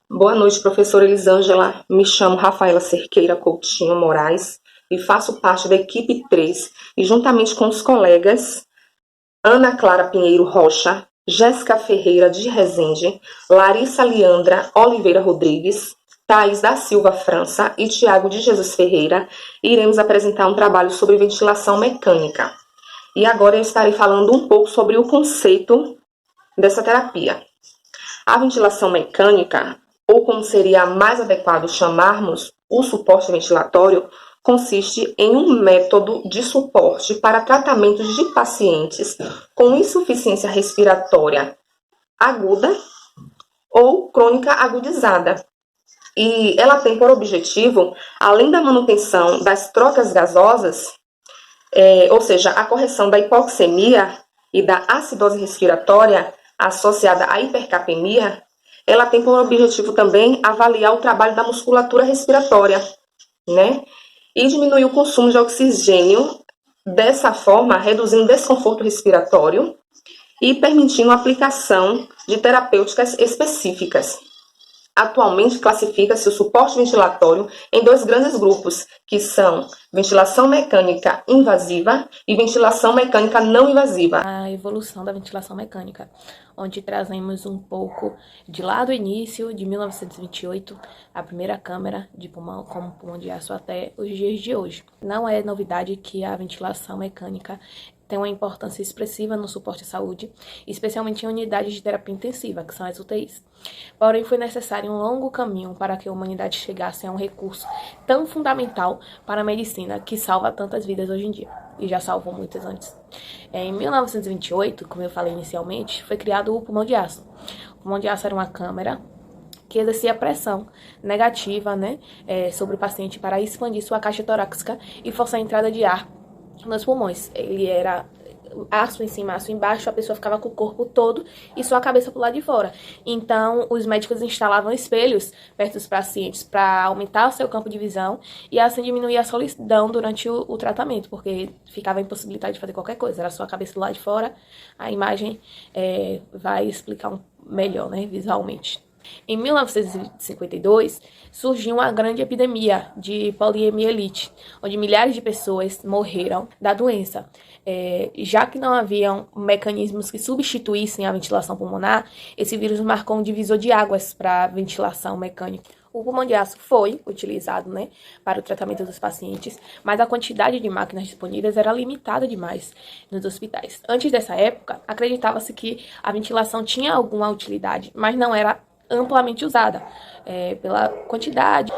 Boa noite, professora Elisângela. Me chamo Rafaela Cerqueira Coutinho Moraes e faço parte da equipe 3 e juntamente com os colegas Ana Clara Pinheiro Rocha, Jéssica Ferreira de Rezende, Larissa Leandra Oliveira Rodrigues, Thais da Silva França e Tiago de Jesus Ferreira, iremos apresentar um trabalho sobre ventilação mecânica. E agora eu estarei falando um pouco sobre o conceito dessa terapia. A ventilação mecânica, ou como seria mais adequado chamarmos o suporte ventilatório, consiste em um método de suporte para tratamentos de pacientes com insuficiência respiratória aguda ou crônica agudizada. E ela tem por objetivo, além da manutenção das trocas gasosas, ou seja, a correção da hipoxemia e da acidose respiratória associada à hipercapemia, ela tem por objetivo também avaliar o trabalho da musculatura respiratória, né? E diminuir o consumo de oxigênio, dessa forma, reduzindo o desconforto respiratório e permitindo a aplicação de terapêuticas específicas. Atualmente, classifica-se o suporte ventilatório em dois grandes grupos, que são ventilação mecânica invasiva e ventilação mecânica não invasiva. A evolução da ventilação mecânica, onde trazemos um pouco de lá do início de 1928, a primeira câmara de pulmão como pulmão de aço até os dias de hoje. Não é novidade que a ventilação mecânica tem uma importância expressiva no suporte à saúde, especialmente em unidades de terapia intensiva, que são as UTIs. Porém, foi necessário um longo caminho para que a humanidade chegasse a um recurso tão fundamental para a medicina que salva tantas vidas hoje em dia, e já salvou muitas antes. Em 1928, como eu falei inicialmente, foi criado o pulmão de aço. O pulmão de aço era uma câmara que exercia pressão negativa, sobre o paciente para expandir sua caixa torácica e forçar a entrada de ar nos pulmões. Ele era aço em cima, aço embaixo, a pessoa ficava com o corpo todo e só a cabeça pro lado de fora. Então, os médicos instalavam espelhos perto dos pacientes para aumentar o seu campo de visão e assim diminuir a solidão durante o tratamento, porque ficava impossibilitado de fazer qualquer coisa, era só a cabeça do lado de fora. A imagem vai explicar melhor, visualmente. Em 1952, surgiu uma grande epidemia de poliomielite, onde milhares de pessoas morreram da doença. Já que não haviam mecanismos que substituíssem a ventilação pulmonar, esse vírus marcou um divisor de águas para a ventilação mecânica. O pulmão de aço foi utilizado, para o tratamento dos pacientes, mas a quantidade de máquinas disponíveis era limitada demais nos hospitais. Antes dessa época, acreditava-se que a ventilação tinha alguma utilidade, mas não era amplamente usada, pela quantidade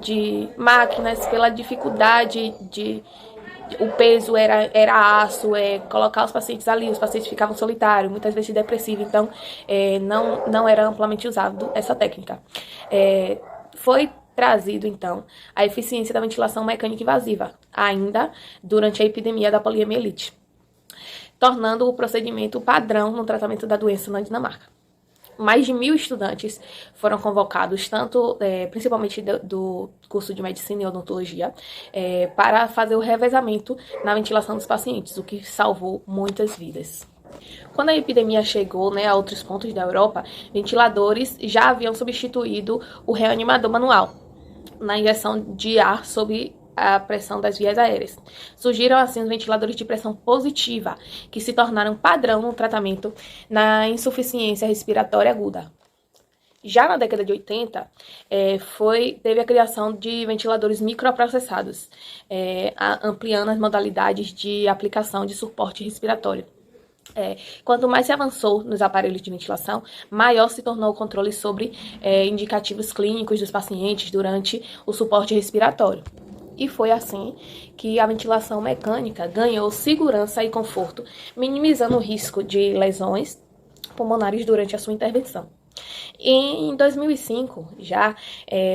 de máquinas, pela dificuldade o peso era aço, colocar os pacientes ali, os pacientes ficavam solitários, muitas vezes depressivos, então não era amplamente usado essa técnica. Foi trazido, então, a eficiência da ventilação mecânica invasiva, ainda durante a epidemia da poliomielite, tornando o procedimento padrão no tratamento da doença na Dinamarca. Mais de 1.000 estudantes foram convocados, principalmente do curso de medicina e odontologia, para fazer o revezamento na ventilação dos pacientes, o que salvou muitas vidas. Quando a epidemia chegou, a outros pontos da Europa, ventiladores já haviam substituído o reanimador manual na injeção de ar sob a pressão das vias aéreas. Surgiram assim os ventiladores de pressão positiva, que se tornaram padrão no tratamento na insuficiência respiratória aguda. Já na década de 80, teve a criação de ventiladores microprocessados, ampliando as modalidades de aplicação de suporte respiratório. Quanto mais se avançou nos aparelhos de ventilação, maior se tornou o controle sobre indicativos clínicos dos pacientes durante o suporte respiratório. E foi assim que a ventilação mecânica ganhou segurança e conforto, minimizando o risco de lesões pulmonares durante a sua intervenção. E em 2005, já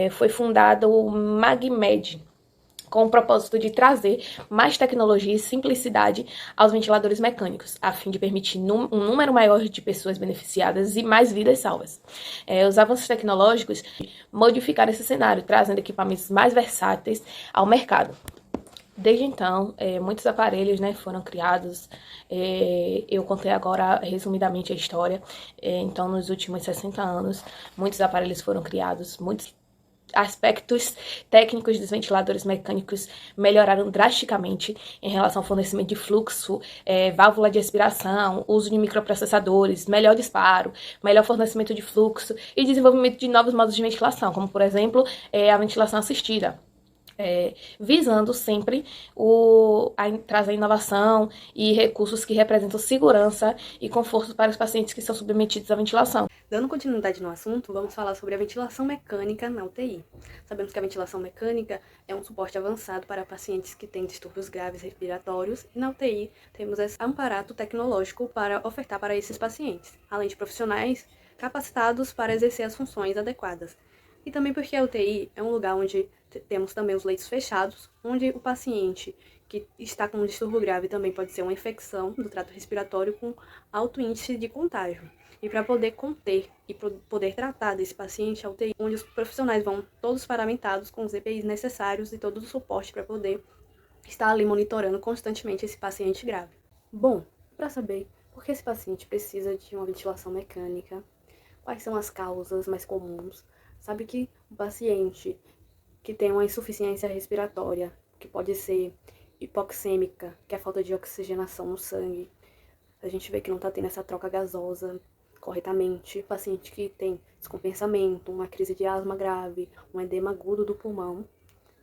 foi fundado o MagMed, com o propósito de trazer mais tecnologia e simplicidade aos ventiladores mecânicos, a fim de permitir um número maior de pessoas beneficiadas e mais vidas salvas. Os avanços tecnológicos modificaram esse cenário, trazendo equipamentos mais versáteis ao mercado. Desde então, muitos aparelhos, né, foram criados. Eu contei agora resumidamente a história. Então, nos últimos 60 anos, muitos aparelhos foram criados, muitos aspectos técnicos dos ventiladores mecânicos melhoraram drasticamente em relação ao fornecimento de fluxo, válvula de aspiração, uso de microprocessadores, melhor disparo, melhor fornecimento de fluxo e desenvolvimento de novos modos de ventilação, como, por exemplo, a ventilação assistida. Visando sempre trazer inovação e recursos que representam segurança e conforto para os pacientes que são submetidos à ventilação. Dando continuidade no assunto, vamos falar sobre a ventilação mecânica na UTI. Sabemos que a ventilação mecânica é um suporte avançado para pacientes que têm distúrbios graves respiratórios e na UTI temos esse aparato tecnológico para ofertar para esses pacientes, além de profissionais capacitados para exercer as funções adequadas. E também porque a UTI é um lugar onde temos também os leitos fechados, onde o paciente que está com um distúrbio grave também pode ser uma infecção do trato respiratório com alto índice de contágio. E para poder conter e poder tratar desse paciente, a UTI, onde os profissionais vão todos paramentados com os EPIs necessários e todo o suporte para poder estar ali monitorando constantemente esse paciente grave. Bom, para saber por que esse paciente precisa de uma ventilação mecânica, quais são as causas mais comuns, sabe que o paciente que tem uma insuficiência respiratória, que pode ser hipoxêmica, que é a falta de oxigenação no sangue, a gente vê que não está tendo essa troca gasosa corretamente, paciente que tem descompensamento, uma crise de asma grave, um edema agudo do pulmão.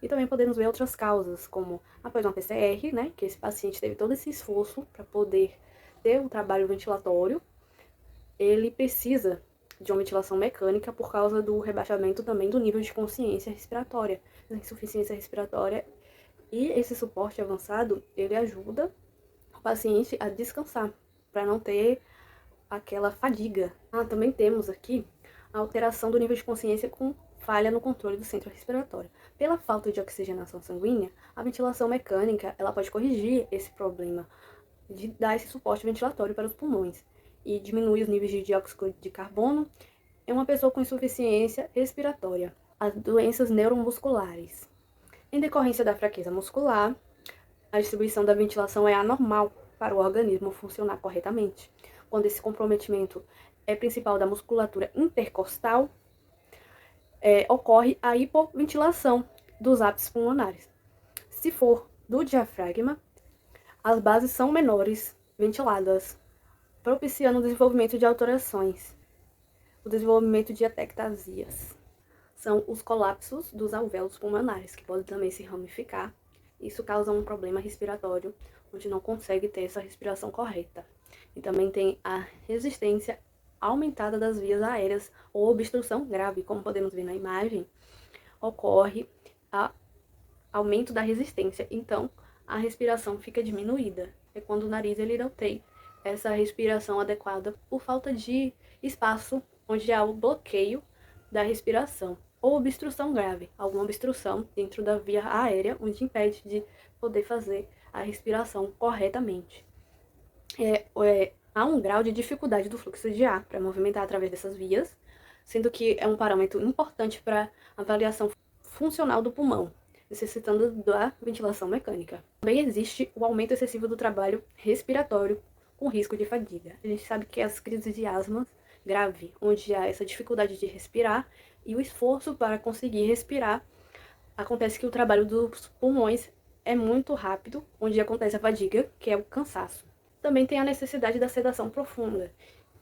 E também podemos ver outras causas, como após uma PCR, né, que esse paciente teve todo esse esforço para poder ter um trabalho ventilatório, ele precisa de uma ventilação mecânica por causa do rebaixamento também do nível de consciência respiratória, da insuficiência respiratória. E esse suporte avançado, ele ajuda o paciente a descansar, para não ter aquela fadiga. Também temos aqui a alteração do nível de consciência com falha no controle do centro respiratório. Pela falta de oxigenação sanguínea, a ventilação mecânica ela pode corrigir esse problema de dar esse suporte ventilatório para os pulmões e diminuir os níveis de dióxido de carbono em uma pessoa com insuficiência respiratória. As doenças neuromusculares. Em decorrência da fraqueza muscular, a distribuição da ventilação é anormal para o organismo funcionar corretamente. Quando esse comprometimento é principal da musculatura intercostal, ocorre a hipoventilação dos ápices pulmonares. Se for do diafragma, as bases são menores, ventiladas, propiciando o desenvolvimento de alterações, o desenvolvimento de atectasias. São os colapsos dos alvéolos pulmonares, que podem também se ramificar. Isso causa um problema respiratório, onde não consegue ter essa respiração correta. E também tem a resistência aumentada das vias aéreas ou obstrução grave, como podemos ver na imagem, ocorre aumento da resistência. Então, a respiração fica diminuída. É quando o nariz ele não tem essa respiração adequada por falta de espaço onde há o bloqueio da respiração ou obstrução grave, alguma obstrução dentro da via aérea, onde impede de poder fazer a respiração corretamente. Há um grau de dificuldade do fluxo de ar para movimentar através dessas vias, sendo que é um parâmetro importante para avaliação funcional do pulmão, necessitando da ventilação mecânica. Também existe o aumento excessivo do trabalho respiratório com risco de fadiga. A gente sabe que as crises de asma grave, onde há essa dificuldade de respirar e o esforço para conseguir respirar, acontece que o trabalho dos pulmões é muito rápido, onde acontece a fadiga, que é o cansaço. Também tem a necessidade da sedação profunda,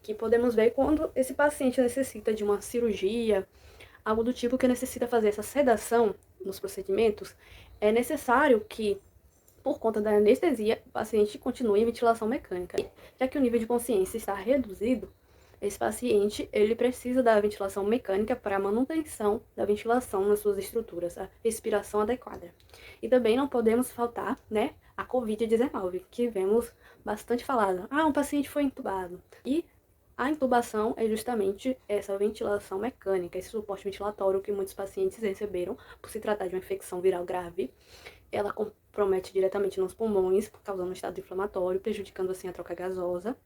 que podemos ver quando esse paciente necessita de uma cirurgia, algo do tipo que necessita fazer essa sedação nos procedimentos, é necessário que, por conta da anestesia, o paciente continue em ventilação mecânica. Já que o nível de consciência está reduzido, esse paciente ele precisa da ventilação mecânica para a manutenção da ventilação nas suas estruturas, a respiração adequada. E também não podemos faltar, né, a Covid-19, que vemos bastante falado. Um paciente foi intubado. E a intubação é justamente essa ventilação mecânica, esse suporte ventilatório que muitos pacientes receberam por se tratar de uma infecção viral grave. Ela compromete diretamente nos pulmões, causando um estado inflamatório, prejudicando assim a troca gasosa.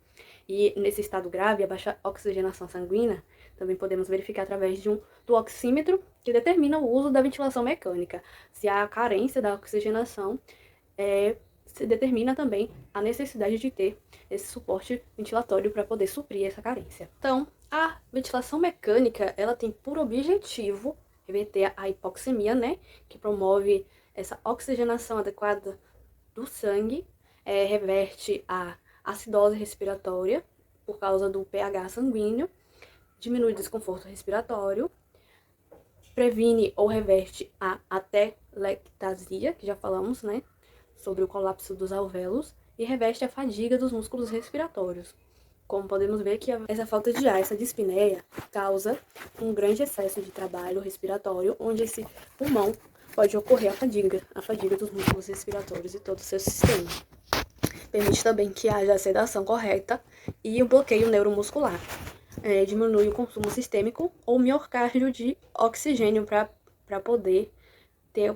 E nesse estado grave, a baixa oxigenação sanguínea também podemos verificar através do oxímetro, que determina o uso da ventilação mecânica. Se há carência da oxigenação, se determina também a necessidade de ter esse suporte ventilatório para poder suprir essa carência. Então, a ventilação mecânica, ela tem por objetivo reverter a hipoxemia, né, que promove essa oxigenação adequada do sangue, reverte a acidose respiratória por causa do pH sanguíneo, diminui o desconforto respiratório, previne ou reverte a atelectasia, que já falamos, né, sobre o colapso dos alvéolos, e reveste a fadiga dos músculos respiratórios. Como podemos ver que essa falta de ar, essa dispneia, causa um grande excesso de trabalho respiratório, onde esse pulmão pode ocorrer a fadiga dos músculos respiratórios e todo o seu sistema. Permite também que haja a sedação correta e o bloqueio neuromuscular. Diminui o consumo sistêmico ou miocárdio de oxigênio para poder ter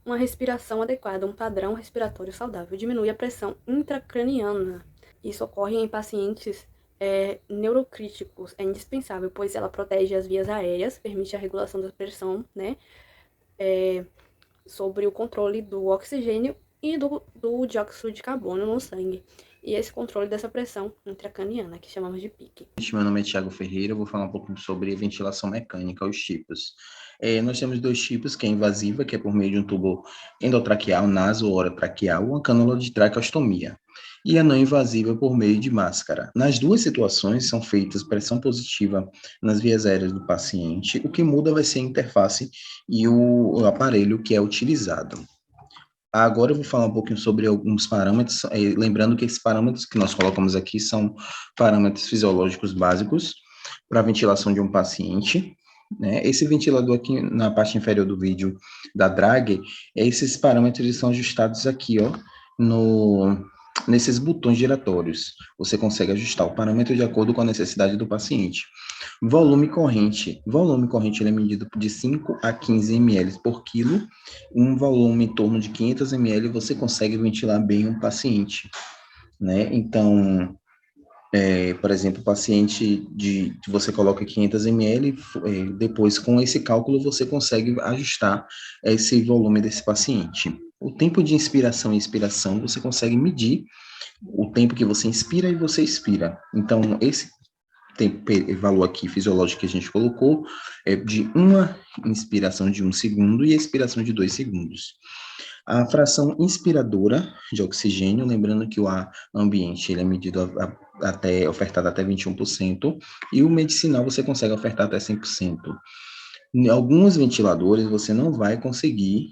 uma respiração adequada, um padrão respiratório saudável. Diminui a pressão intracraniana. Isso ocorre em pacientes neurocríticos. É indispensável, pois ela protege as vias aéreas, permite a regulação da pressão, né, sobre o controle do oxigênio e do dióxido de carbono no sangue. E esse controle dessa pressão intracraniana, que chamamos de pique. Meu nome é Thiago Ferreira, eu vou falar um pouco sobre ventilação mecânica, os tipos. Nós temos 2 tipos, que é invasiva, que é por meio de um tubo endotraqueal, naso ou orotraqueal, uma cânula de traqueostomia. E a não invasiva por meio de máscara. Nas 2 situações são feitas pressão positiva nas vias aéreas do paciente, o que muda vai ser a interface e o aparelho que é utilizado. Agora eu vou falar um pouquinho sobre alguns parâmetros, lembrando que esses parâmetros que nós colocamos aqui são parâmetros fisiológicos básicos para a ventilação de um paciente, né? Esse ventilador aqui na parte inferior do vídeo da Drag, esses parâmetros são ajustados aqui, ó, nesses botões giratórios. Você consegue ajustar o parâmetro de acordo com a necessidade do paciente. Volume corrente ele é medido de 5 a 15 ml por quilo. Um volume em torno de 500 ml você consegue ventilar bem um paciente, né? Então, por exemplo, o paciente você coloca 500 ml, depois com esse cálculo você consegue ajustar esse volume desse paciente. O tempo de inspiração e expiração você consegue medir o tempo que você inspira e você expira. Então, esse valor aqui fisiológico que a gente colocou é de uma inspiração de 1 segundo e expiração de 2 segundos. A fração inspiradora de oxigênio, lembrando que o ar ambiente ele é medido ofertado até 21%, e o medicinal você consegue ofertar até 100%. Em alguns ventiladores você não vai conseguir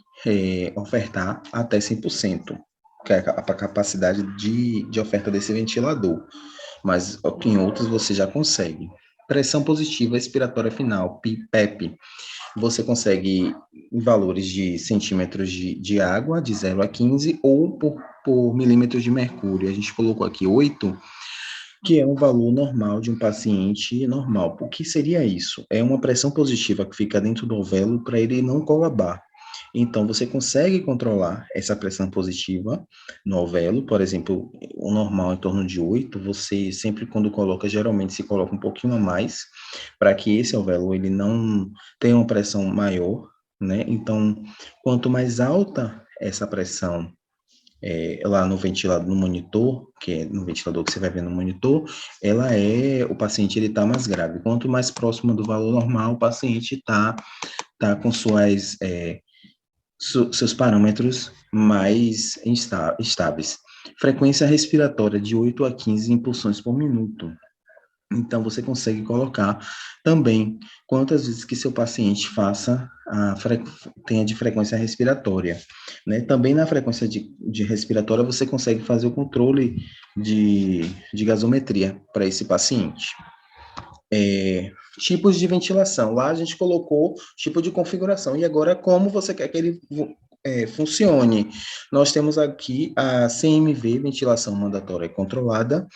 ofertar até 100%, que é a capacidade de oferta desse ventilador, mas em outros você já consegue. Pressão positiva expiratória final, PEP, você consegue em valores de centímetros de água, de 0 a 15, ou por milímetros de mercúrio. A gente colocou aqui 8, que é um valor normal de um paciente normal. O que seria isso? É uma pressão positiva que fica dentro do alvéolo para ele não colabar. Então, você consegue controlar essa pressão positiva no alvéolo, por exemplo, o normal em torno de 8, você sempre quando coloca, geralmente se coloca um pouquinho a mais, para que esse alvéolo ele não tenha uma pressão maior, né? Então, quanto mais alta essa pressão lá no ventilador, no monitor, que é no ventilador que você vai ver no monitor, o paciente ele está mais grave. Quanto mais próximo do valor normal, o paciente está com seus parâmetros mais estáveis. Frequência respiratória de 8 a 15 impulsões por minuto. Então, você consegue colocar também quantas vezes que seu paciente tenha de frequência respiratória, né? Também na frequência de respiratória, você consegue fazer o controle de gasometria para esse paciente. Tipos de ventilação. Lá a gente colocou tipo de configuração. E agora, como você quer que ele funcione? Nós temos aqui a CMV, ventilação mandatória e controlada.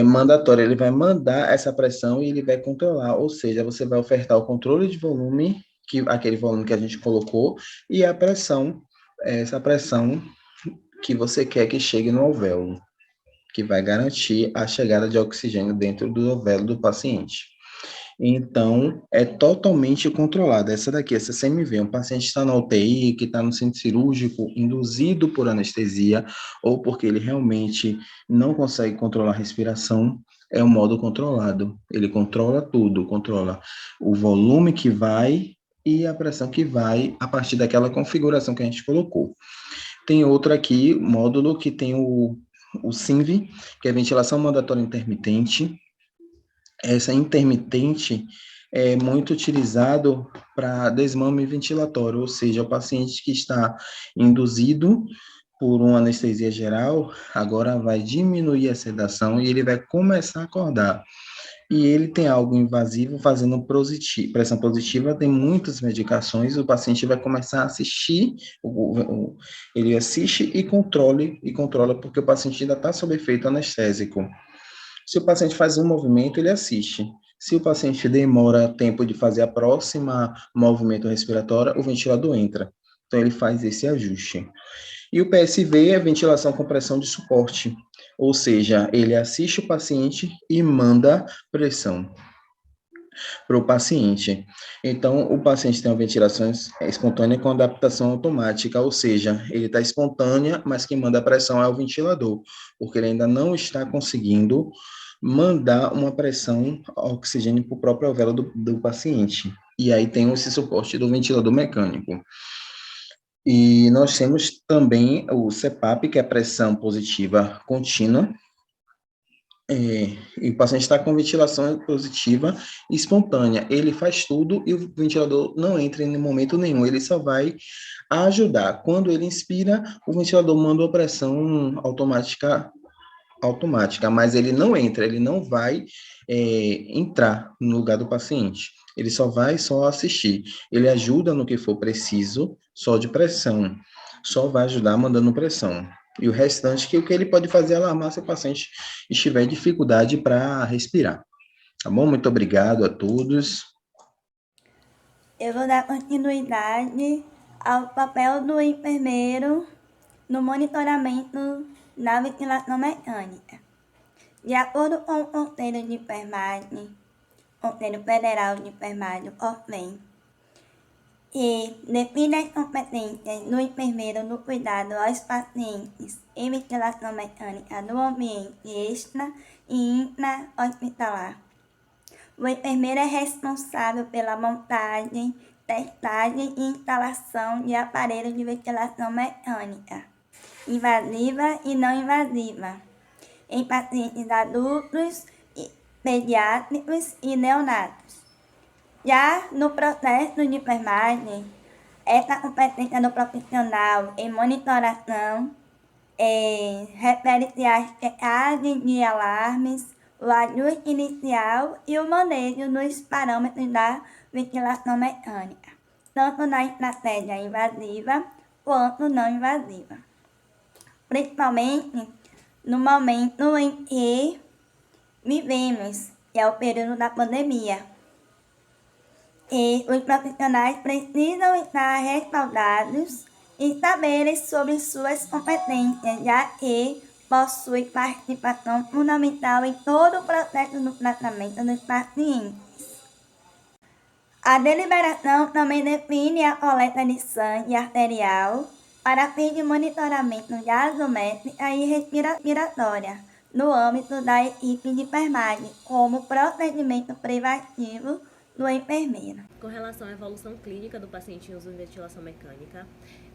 Mandatória, ele vai mandar essa pressão e ele vai controlar, ou seja, você vai ofertar o controle de volume, aquele volume que a gente colocou, e a pressão, essa pressão que você quer que chegue no alvéolo, que vai garantir a chegada de oxigênio dentro do alvéolo do paciente. Então, é totalmente controlada. Essa daqui, essa CMV, um paciente está na UTI, que está no centro cirúrgico, induzido por anestesia, ou porque ele realmente não consegue controlar a respiração, é um modo controlado. Ele controla tudo, controla o volume que vai e a pressão que vai a partir daquela configuração que a gente colocou. Tem outro aqui, módulo, que tem o CINV, que é ventilação mandatória intermitente. Essa intermitente é muito utilizado para desmame ventilatório, ou seja, o paciente que está induzido por uma anestesia geral, agora vai diminuir a sedação e ele vai começar a acordar. E ele tem algo invasivo fazendo pressão positiva, tem muitas medicações, o paciente vai começar a assistir, ele assiste e controla, porque o paciente ainda está sob efeito anestésico. Se o paciente faz um movimento, ele assiste. Se o paciente demora tempo de fazer a próxima movimento respiratório, o ventilador entra. Então, ele faz esse ajuste. E o PSV é ventilação com pressão de suporte, ou seja, ele assiste o paciente e manda pressão para o paciente. Então, o paciente tem uma ventilação espontânea com adaptação automática, ou seja, ele está espontânea, mas quem manda a pressão é o ventilador, porque ele ainda não está conseguindo mandar uma pressão oxigênio para o próprio alvéolo do paciente. E aí tem esse suporte do ventilador mecânico. E nós temos também o CPAP, que é pressão positiva contínua, e o paciente está com ventilação positiva espontânea. Ele faz tudo e o ventilador não entra em momento nenhum, ele só vai ajudar. Quando ele inspira, o ventilador manda uma pressão automática, mas ele não entra, ele não vai entrar no lugar do paciente. Ele só vai assistir. Ele ajuda no que for preciso, só de pressão. Só vai ajudar mandando pressão. E o restante, que o que ele pode fazer é alarmar se o paciente estiver em dificuldade para respirar. Tá bom? Muito obrigado a todos. Eu vou dar continuidade ao papel do enfermeiro no monitoramento da ventilação mecânica. De acordo com o Conselho de Enfermagem, Conselho Federal de Enfermagem, COFEN, que define as competências do enfermeiro no cuidado aos pacientes em ventilação mecânica no ambiente extra e intra-hospitalar. O enfermeiro é responsável pela montagem, testagem e instalação de aparelhos de ventilação mecânica, invasiva e não invasiva, em pacientes adultos, pediátricos e neonatos. Já no processo de enfermagem, essa competência do profissional em monitoração refere-se à checagem de alarmes, o ajuste inicial e o manejo dos parâmetros da ventilação mecânica, tanto na estratégia invasiva quanto não invasiva. Principalmente no momento em que vivemos, que é o período da pandemia. E os profissionais precisam estar respaldados e saberem sobre suas competências, já que possui participação fundamental em todo o processo do tratamento dos pacientes. A deliberação também define a coleta de sangue arterial para fins de monitoramento de gasométrica e respiratória no âmbito da equipe de enfermagem, como procedimento preventivo do enfermeiro. Com relação à evolução clínica do paciente em uso de ventilação mecânica,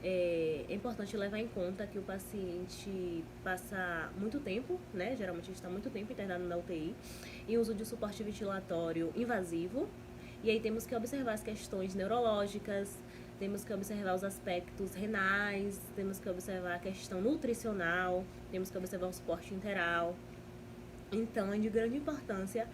é importante levar em conta que o paciente passa muito tempo, né? Geralmente a gente está muito tempo internado na UTI, em uso de suporte ventilatório invasivo, e aí temos que observar as questões neurológicas, temos que observar os aspectos renais, temos que observar a questão nutricional, temos que observar o suporte interal. Então, é de grande importância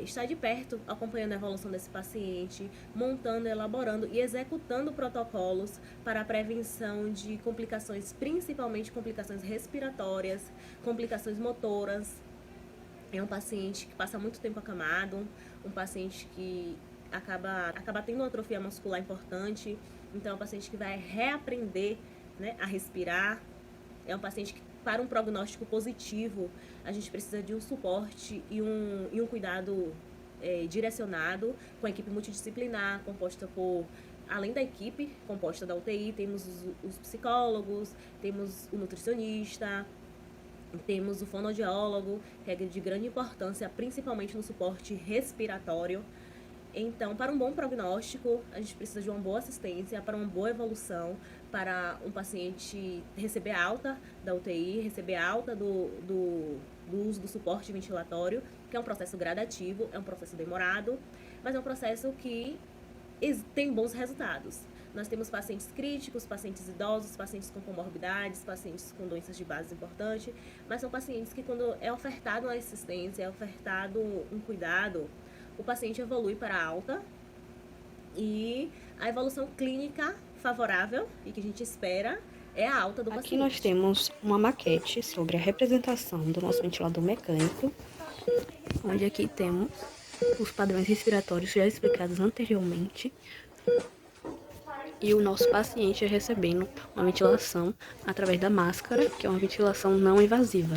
estar de perto, acompanhando a evolução desse paciente, montando, elaborando e executando protocolos para a prevenção de complicações, principalmente complicações respiratórias, complicações motoras. É um paciente que passa muito tempo acamado, um paciente que acaba tendo uma atrofia muscular importante, então é um paciente que vai reaprender, né, a respirar. É um paciente que, para um prognóstico positivo, a gente precisa de um suporte e um cuidado direcionado, com a equipe multidisciplinar, composta por, além da equipe composta da UTI, temos os psicólogos, temos o nutricionista, temos o fonoaudiólogo, que é de grande importância, principalmente no suporte respiratório. Então, para um bom prognóstico, a gente precisa de uma boa assistência, para uma boa evolução, para um paciente receber alta da UTI, receber alta do uso do suporte ventilatório, que é um processo gradativo, é um processo demorado, mas é um processo que tem bons resultados. Nós temos pacientes críticos, pacientes idosos, pacientes com comorbidades, pacientes com doenças de base importante, mas são pacientes que, quando é ofertado uma assistência, é ofertado um cuidado, o paciente evolui para alta e a evolução clínica favorável e que a gente espera é a alta do paciente. Aqui nós temos uma maquete sobre a representação do nosso ventilador mecânico, onde aqui temos os padrões respiratórios já explicados anteriormente e o nosso paciente recebendo uma ventilação através da máscara, que é uma ventilação não invasiva.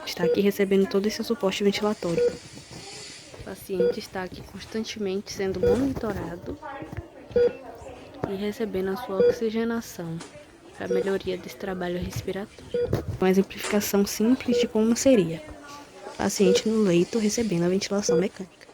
Está aqui recebendo todo esse suporte ventilatório. O paciente está aqui constantemente sendo monitorado e recebendo a sua oxigenação para a melhoria desse trabalho respiratório. Uma exemplificação simples de como seria: paciente no leito recebendo a ventilação mecânica.